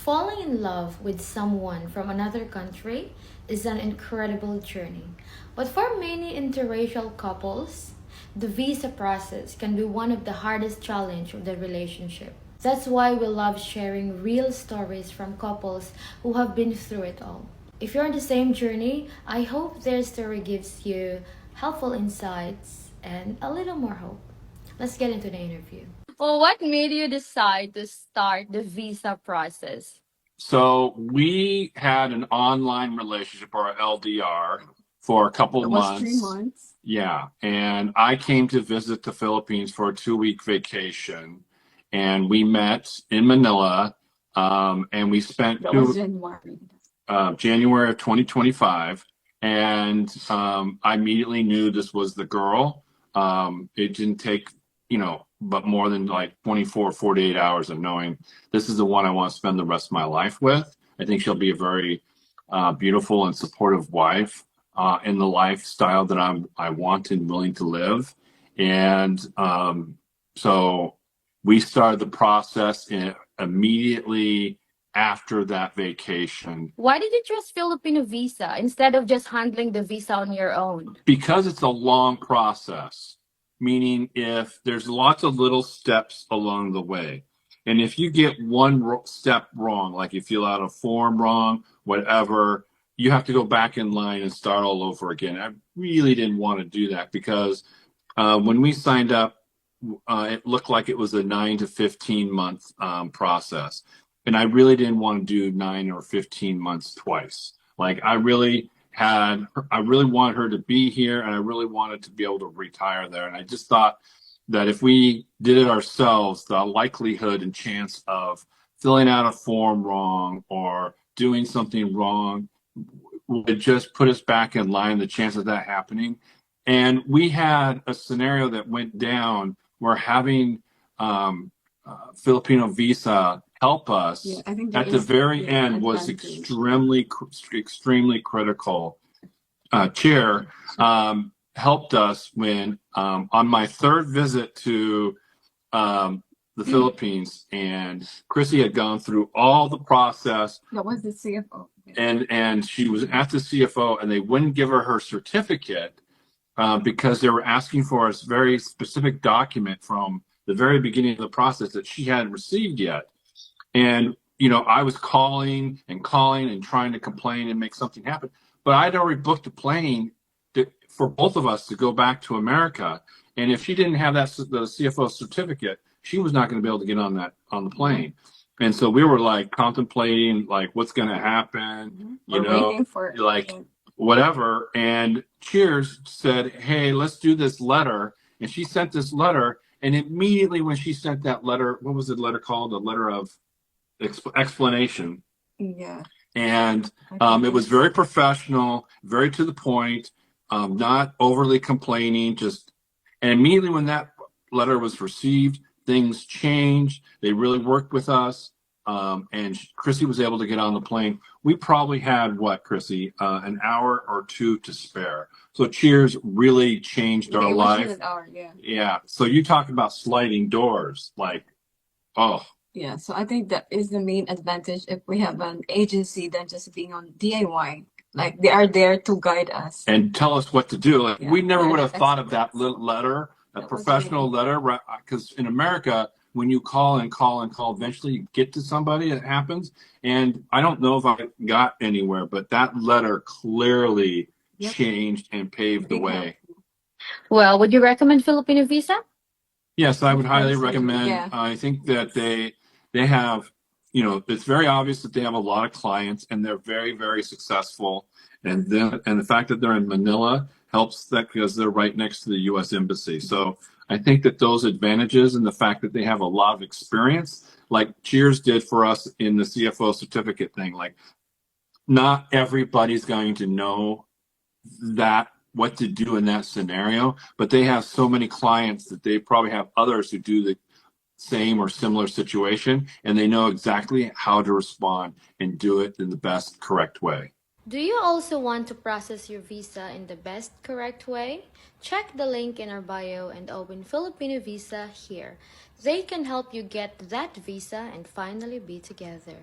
Falling in love with someone from another country is an incredible journey. But for many interracial couples, the visa process can be one of the hardest challenges of the relationship. That's why we love sharing real stories from couples who have been through it all. If you're on the same journey, I hope their story gives you helpful insights and a little more hope. Let's get into the interview. Well, what made you decide to start the visa process? So we had an online relationship, or LDR, for a couple It was 3 months. months. Yeah, and I came to visit the Philippines for a 2-week vacation, and we met in Manila, and we spent That was January. January of 2025, and I immediately knew this was the girl. It didn't take, but more than like 24, 48 hours of knowing this is the one I want to spend the rest of my life with. I think she'll be a very beautiful and supportive wife in the lifestyle that I want and willing to live. And so we started the process immediately after that vacation. Why did you choose Filipino Visa instead of just handling the visa on your own? Because it's a long process, meaning if there's lots of little steps along the way. And if you get one step wrong, like you fill out a form wrong, whatever, you have to go back in line and start all over again. I really didn't want to do that because when we signed up, it looked like it was a 9 to 15 month process. And I really didn't want to do 9 or 15 months twice. Like I really wanted her to be here, and I really wanted to be able to retire there. And I just thought that if we did it ourselves, the likelihood and chance of filling out a form wrong or doing something wrong would just put us back in line, the chance of that happening. And we had a scenario that went down where having Filipino Visa help us at the very end was extremely critical. Chair helped us when on my third visit to the Philippines, and Chrissy had gone through all the process. That was the CFO. And she was at the CFO, and they wouldn't give her certificate because they were asking for a very specific document from the very beginning of the process that she hadn't received yet. And, I was calling and trying to complain and make something happen. But I'd already booked a plane for both of us to go back to America. And if she didn't have the CFO certificate, she was not going to be able to get on the plane. And so we were like contemplating like what's going to happen, waiting for whatever. And Cheers said, "Hey, let's do this letter." And she sent this letter. And immediately when she sent that letter, what was the letter called? A letter of explanation. Yeah. And it was very professional, very to the point, not overly complaining. And immediately when that letter was received, things changed. They really worked with us. And Chrissy was able to get on the plane. We probably had, Chrissy, an hour or two to spare. So Cheers really changed our life. An hour, yeah. Yeah. So you talk about sliding doors, like, oh. Yeah, so I think that is the main advantage if we have an agency than just being on DIY. Like they are there to guide us and tell us what to do. Like we never would have thought of that little letter, a professional letter, because in America, when you call, eventually you get to somebody, it happens. And I don't know if I got anywhere, but that letter clearly changed and paved the way. Well, would you recommend Filipino Visa? Yes, I would highly recommend. Yeah. I think that they have, it's very obvious that they have a lot of clients and they're very, very successful. And the fact that they're in Manila helps that because they're right next to the U.S. Embassy. So I think that those advantages and the fact that they have a lot of experience, like Cheers did for us in the CFO certificate thing, like not everybody's going to know what to do in that scenario, but they have so many clients that they probably have others who do the same or similar situation, and they know exactly how to respond and do it in the best, correct way. Do you also want to process your visa in the best, correct way? Check the link in our bio and open Filipino Visa here. They can help you get that visa and finally be together.